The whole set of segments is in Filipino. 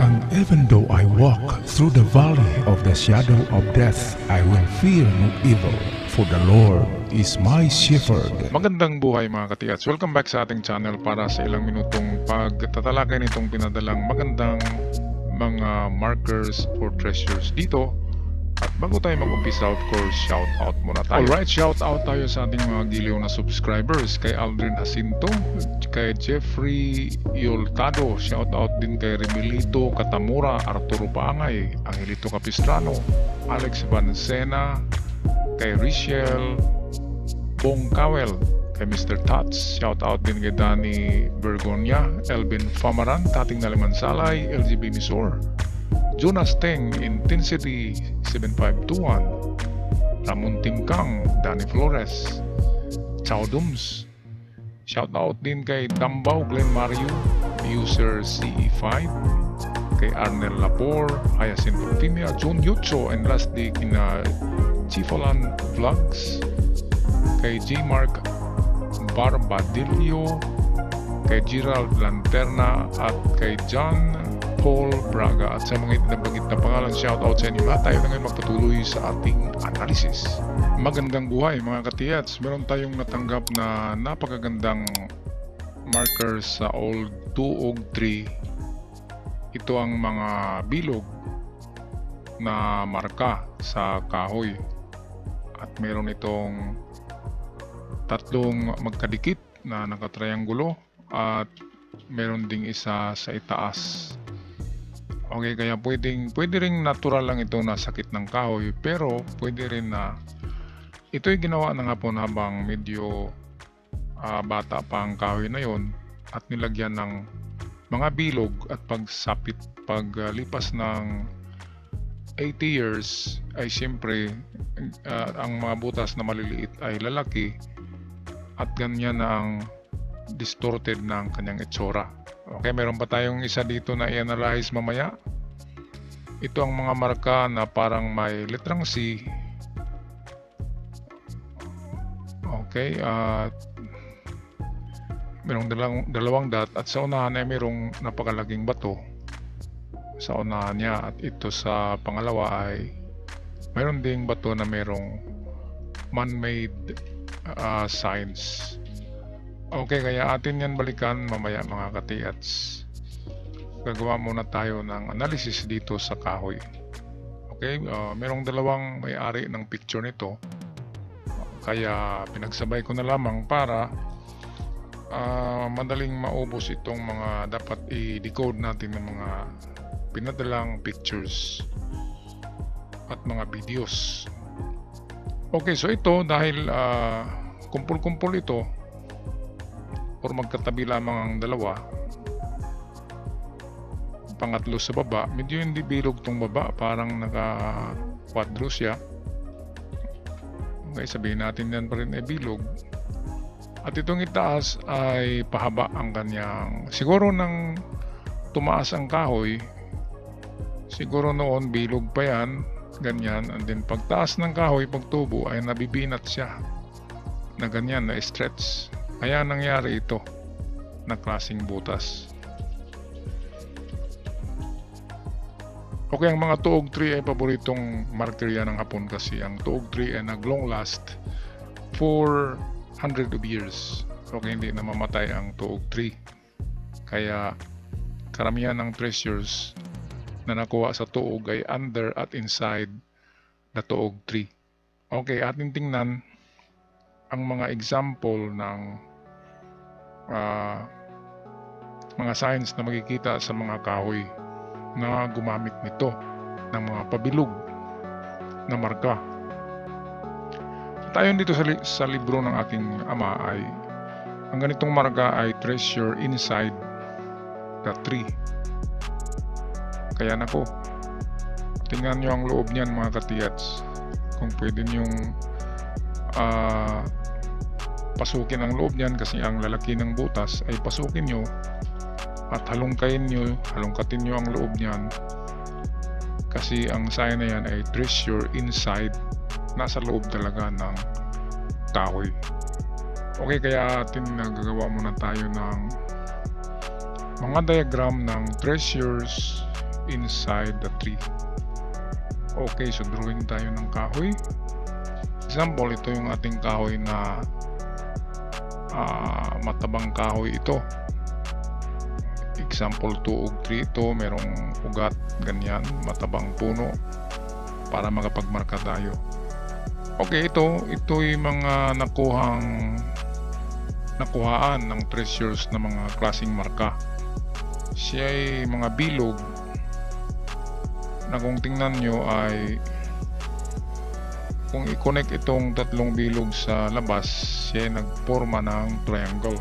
And even though I walk through the valley of the shadow of death, I will fear no evil, for the Lord is my shepherd. Magandang buhay mga katiyats. Welcome back sa ating channel para sa ilang minutong pagtatalakay nitong pinadalang magandang mga markers or treasures dito. At bago tayo mag-umpisa, of course, shout out muna tayo. Alright, shout out tayo sa ating mga giliw na subscribers, kay Aldrin Jacinto, kay Jeffrey Yoltado, shout out din kay Remilito Katamura, Arturo Paangay, Angelito Capistrano, Alex Vancena, kay Richelle Bongkawel, kay Mr. Tots, shout out din kay Danny Bergonia, Elvin Famaran, Tating Nalimansalay, LGB Misor, Jonas Teng, Intensity 7521, Ramon Timkang, Danny Flores, Chow Dums, shout out din kay Dambaw Glenn Mario, User CE5, kay Arnel Lapor, Hyacinth Optimia, John Yucho, and lastly kina Chifolan Vlogs, kay J. Mark Barbadillo, kay Gerald Lanterna, at kay John Paul Braga. At sa mga nabanggit na pangalan, shout out sa inyo lahat. Tayo na ngayon magpatuloy sa ating analysis. Magandang buhay mga katiyats. Meron tayong natanggap na napakagandang markers sa old 2 og 3. Ito ang mga bilog na marka sa kahoy. At meron itong tatlong magkadikit na nakatrianggulo at meron ding isa sa itaas. Okay, kaya pwede ring natural lang ito na sakit ng kahoy, pero pwede rin na ito'y ginawa na nga po habang medyo bata pa ang kahoy na yon at nilagyan ng mga bilog, at paglipas ng 80 years ay siyempre ang mga butas na maliliit ay lalaki at ganyan na ang distorted ng kanyang itsura. Okay, meron pa tayong isa dito na i-analyze mamaya. Ito ang mga marka na parang may letrang C. Okay, merong dalawang dot, at sa unahan ay merong napakalaking bato sa unahan niya, at ito sa pangalawa ay meron ding bato na merong man-made signs. Okay, kaya atin yan balikan mamaya mga katiyats. Gagawa muna tayo ng analysis dito sa kahoy. Okay, merong dalawang may-ari ng picture nito, kaya pinagsabay ko na lamang para madaling maubos itong mga dapat i-decode natin ng mga pinadalang pictures at mga videos. Okay, so ito dahil kumpul-kumpul ito or magkatabi lamang ang dalawa, pangatlo sa baba, medyo hindi bilog tong baba, parang naka-quadro siya. Okay, sabihin natin yan pa rin ay bilog. At itong itaas ay pahaba ang kanyang, siguro nang tumaas ang kahoy, siguro noon bilog pa yan, ganyan, and then pagtaas ng kahoy, pagtubo ay nabibinat siya na ganyan, na stretch. Kaya nangyari ito na klaseng butas. Okay, ang mga tuog 3 ay paboritong markerya ng Hapon kasi ang tuog 3 ay nag-long last for 100 of years. Okay, hindi na mamatay ang tuog 3. Kaya karamihan ng treasures na nakuha sa tuog ay under at inside the tuog 3. Okay, ating tingnan ang mga example ng mga signs na makikita sa mga kahoy na gumamit nito ng mga pabilog na marka. Tayo dito sa libro ng aking ama ay ang ganitong marka ay treasure inside the tree. Kaya nako, tingnan nyo ang loob niyan mga katiyats. Kung pwede nyong pasukin ang loob niyan, kasi ang lalaki ng butas ay pasukin nyo at halongkatin nyo ang loob niyan, kasi ang sign na yan ay treasure inside, nasa loob talaga ng kahoy. Okay, kaya atin nagagawa muna tayo ng mga diagram ng treasures inside the tree. Okay, so drawing tayo ng kahoy. Example, ito yung ating kahoy na matabang kahoy ito. Example 2 ug 3 ito, merong ugat, ganyan, matabang puno para makapagmarka tayo. Okay, ito yung mga nakuhaan ng treasures na mga klaseng marka. Siya ay mga bilog na kung tingnan nyo ay kung i-connect itong tatlong bilog sa labas, siya ay nagporma ng triangle.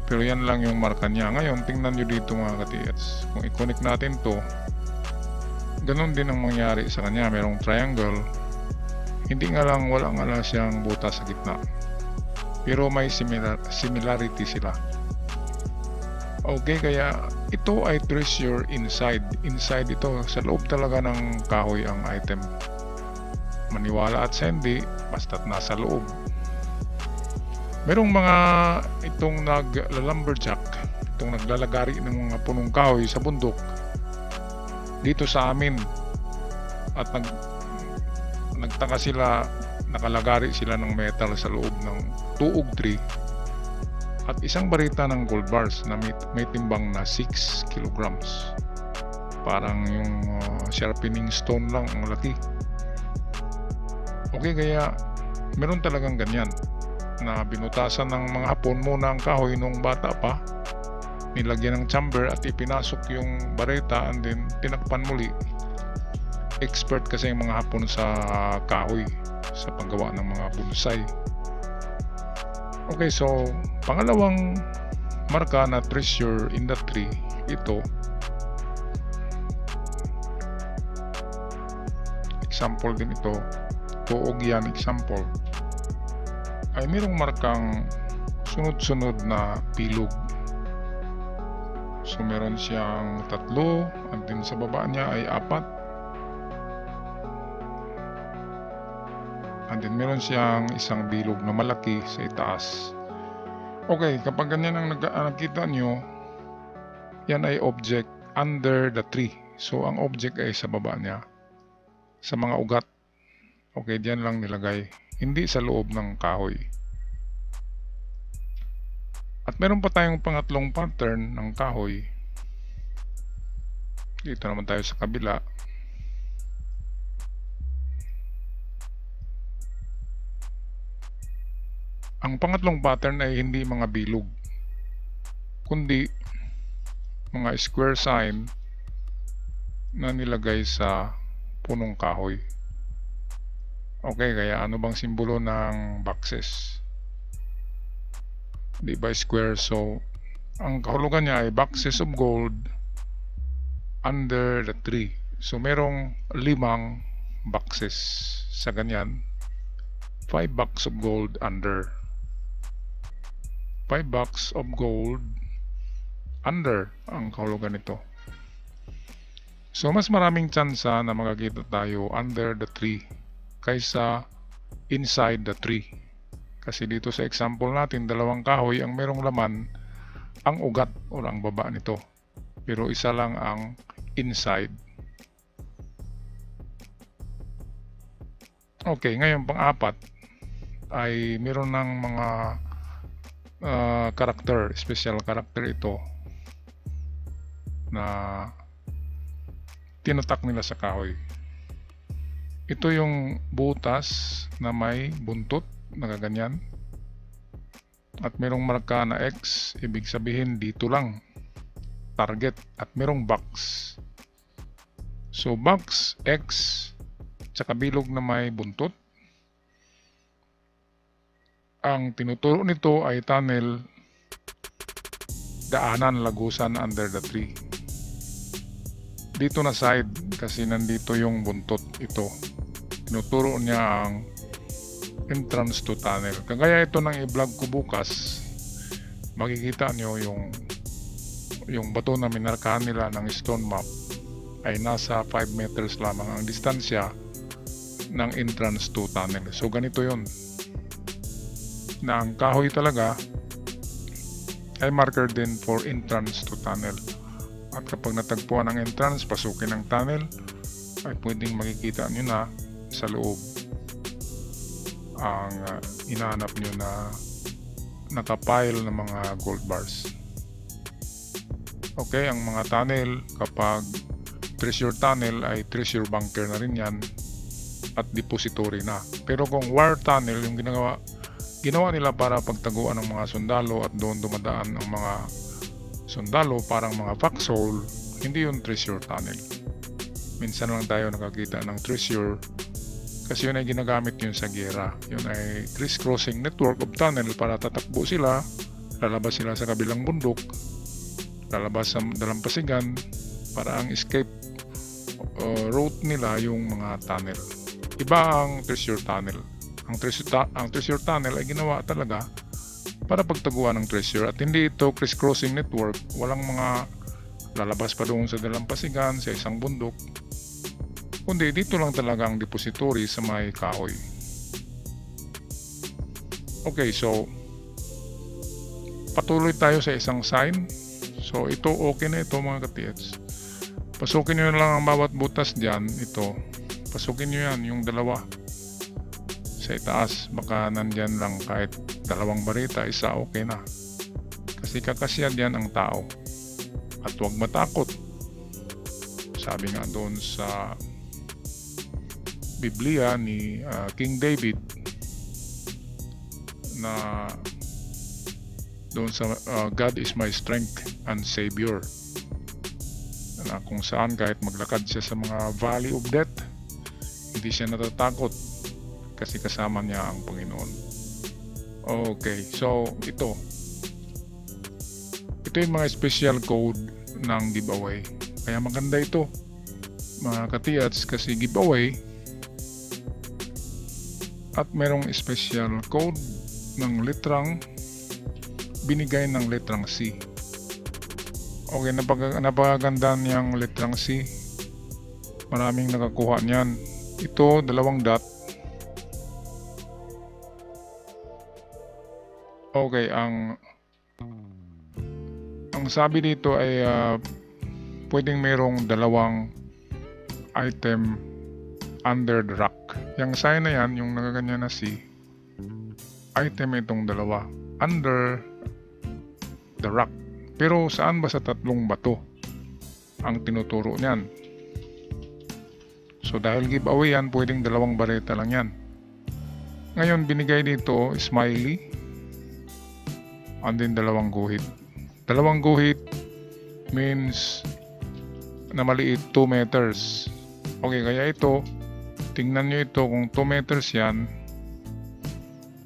Pero yan lang yung marka niya. Ngayon, tingnan nyo dito mga ka-TS. Kung i-connect natin to, ganun din ang mangyari sa kanya. Merong triangle. Hindi nga lang, wala nga lang siyang butas sa gitna. Pero may similarity sila. Okay, kaya ito ay treasure inside. Inside ito, sa loob talaga ng kahoy ang item. Maniwala at sa hindi, basta't nasa loob. Merong mga itong naglalumberjack, itong naglalagari ng mga punong kahoy sa bundok dito sa amin, at nagtaka sila, nakalagari sila ng metal sa loob ng tuog tree at isang barita ng gold bars na may timbang na 6 kilograms. Parang yung sharpening stone lang ang laki. Okay, kaya meron talagang ganyan na binutasan ng mga Hapon muna ang kahoy nung bata pa, nilagyan ng chamber at ipinasok yung bareta and then tinakpan muli. Expert kasi yung mga Hapon sa kahoy, sa paggawa ng mga bonsai. Okay, so pangalawang marka na treasure in the tree, ito. Example din ito. Tuog yan, example. Ay mayroong markang sunod-sunod na bilog. So meron siyang 3 at din sa baba niya ay 4. And then meron siyang isang bilog na malaki sa itaas. Okay, kapag ganyan ang nakita nyo, yan ay object under the tree. So ang object ay sa baba niya, sa mga ugat. Okay, diyan lang nilagay, hindi sa loob ng kahoy. At meron pa tayong pangatlong pattern ng kahoy. Dito naman tayo sa kabila. Ang pangatlong pattern ay hindi mga bilog, kundi mga square sign na nilagay sa punong kahoy. Okay, kaya ano bang simbolo ng boxes? Di ba square? So ang kahulugan niya ay boxes of gold under the tree. So merong 5 boxes sa ganyan. 5 boxes of gold under. 5 boxes of gold under ang kahulugan nito. So mas maraming tsansa na makakita tayo under the tree kaysa inside the tree. Kasi dito sa example natin, 2 kahoy ang merong laman ang ugat o ang baba nito. Pero isa lang ang inside. Okay, ngayon pang-4 ay meron ng mga character, special character ito na tinatak nila sa kahoy. Ito yung butas na may buntot na ganyan. At merong marka na X, ibig sabihin dito lang target, at merong box. So box, X, tsaka bilog na may buntot. Ang tinuturo nito ay tunnel, daanan, lagusan under the tree. Dito na side kasi nandito yung buntot ito. Tinuturo niya ang entrance to tunnel. Kagaya ito ng i-vlog ko bukas, makikita nyo yung bato na minarkahan nila ng stone map ay nasa 5 meters lamang ang distansya ng entrance to tunnel. So ganito yon, na ang kahoy talaga ay marker din for entrance to tunnel. At kapag natagpuan ang entrance, pasukin ang tunnel, ay pwedeng makikita nyo na sa loob ang inaanap nyo na nakapile ng mga gold bars. Okay, ang mga tunnel, kapag treasure tunnel ay treasure bunker na rin yan at depository na. Pero kung war tunnel, yung ginawa nila para pagtaguan ng mga sundalo at doon dumadaan ang mga sundalo, parang mga foxhole, hindi yung treasure tunnel. Minsan lang tayo nakakita ng treasure kasi yun ay ginagamit yun sa giyera. Yun ay crisscrossing network of tunnel para tatakbo sila, lalabas sila sa kabilang bundok, lalabas sa dalampasigan, para ang escape route nila yung mga tunnel. Iba ang treasure tunnel. Ang treasure tunnel ay ginawa talaga para pagtaguan ng treasure at hindi ito crisscrossing network. Walang mga lalabas pa doon sa dalampasigan, sa isang bundok, kundi dito lang talaga ang depository sa may kahoy. Okay, so patuloy tayo sa isang sign. So ito okay na ito mga ka-TH. Pasukin nyo lang ang bawat butas dyan. Ito, pasukin nyo yan, yung dalawa sa itaas. Baka nandyan lang kahit dalawang barita, isa okay na. Kasi kakasya dyan ang tao. At huwag matakot. Sabi nga doon sa Biblia ni King David na doon sa God is my strength and Savior, na kung saan kahit maglakad siya sa mga valley of death, hindi siya natatakot kasi kasama niya ang Panginoon. Okay, so ito yung mga special code ng giveaway. Kaya maganda ito mga ka-TH kasi giveaway at merong special code ng litrang binigay ng litrang C. Okay, napakaganda niyang litrang C. Maraming nakakuha niyan. Ito, 2 dot. Okay, ang sabi dito ay pwedeng mayroong 2 item under the rock. Yung sign na yan, yung nakaganyan na C, item itong 2 under the rock. Pero saan ba sa 3 bato ang tinuturo niyan? So dahil giveaway yan, pwedeng 2 bareta lang yan. Ngayon binigay dito smiley and then 2 guhit. 2 guhit means na maliit 2 meters. Okay, kaya ito, tingnan nyo ito, kung 2 meters yan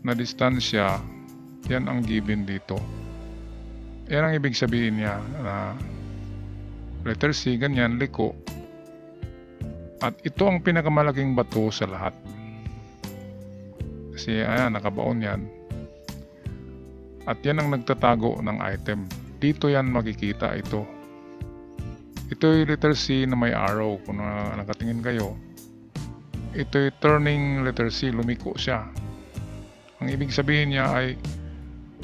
na distansya, yan ang given dito. Yan ang ibig sabihin niya na letter C, ganyan, liko. At ito ang pinakamalaking bato sa lahat. Kasi ayan, nakabaon yan. At yan ang nagtatago ng item. Dito yan makikita ito. Ito yung letter C na may arrow. Kung nakatingin kayo, ito yung turning letter C, lumiko siya. Ang ibig sabihin niya ay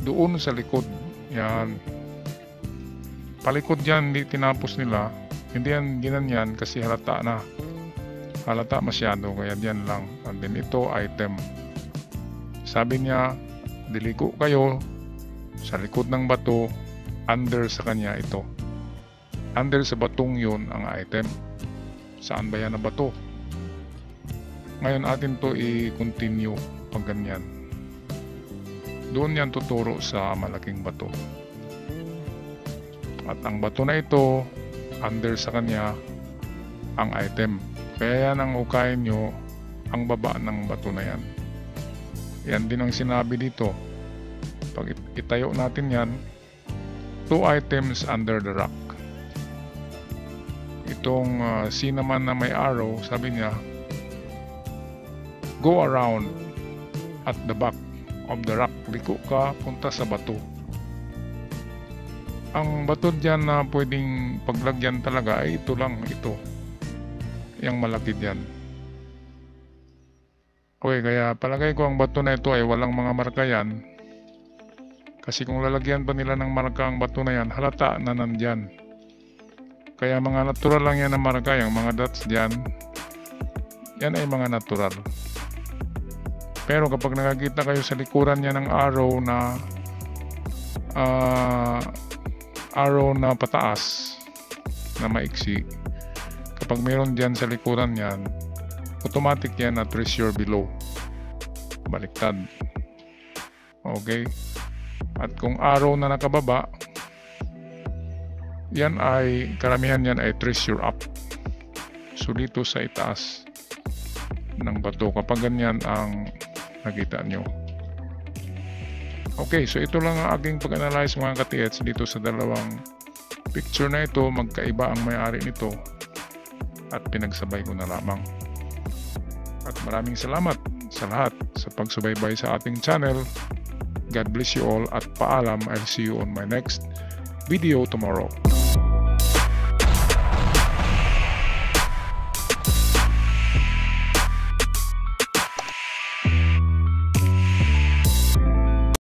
doon sa likod. Yan. Palikod yan, hindi tinapos nila. Hindi yan ginanyan kasi halata na. Halata masyado, kaya diyan lang. And then ito, item. Sabi niya, diliko kayo sa likod ng bato, under sa kanya ito. Under sa batong yun ang item. Saan ba yan na bato? Ngayon atin to i-continue pag ganyan. Doon yan tuturo sa malaking bato. At ang bato na ito, under sa kanya ang item. Kaya yan ang ukayin nyo, ang baba ng bato na yan. Yan din ang sinabi dito. Pag itayo natin yan, 2 items under the rock. Itong C naman na may arrow, sabi niya, go around at the back of the rock. Liko ka, punta sa bato. Ang bato dyan na pwedeng paglagyan talaga ay ito lang, ito. Yang malaki dyan. Okay, kaya palagay ko ang bato na ito ay walang mga marka yan. Kasi kung lalagyan pa nila ng marka ang bato na yan, halata na nandyan. Kaya mga natural lang yan na marka, yung mga dots dyan, yan ay mga natural. Pero kapag nakakita kayo sa likuran niya ng arrow na pataas na maiksi, kapag meron dyan sa likuran yan, automatic yan na treasure below, baliktad. Okay, at kung arrow na nakababa, yan ay karamihan yan ay treasure up. So dito sa itaas ng bato, kapag ganyan ang nakita nyo. Okay, so ito lang ang aking pag-analyze mga ka-TH dito sa dalawang picture na ito. Magkaiba ang may-ari nito at pinagsabay ko na lamang. At maraming salamat sa lahat sa pagsubaybay sa ating channel. God bless you all at paalam. I'll see you on my next video tomorrow.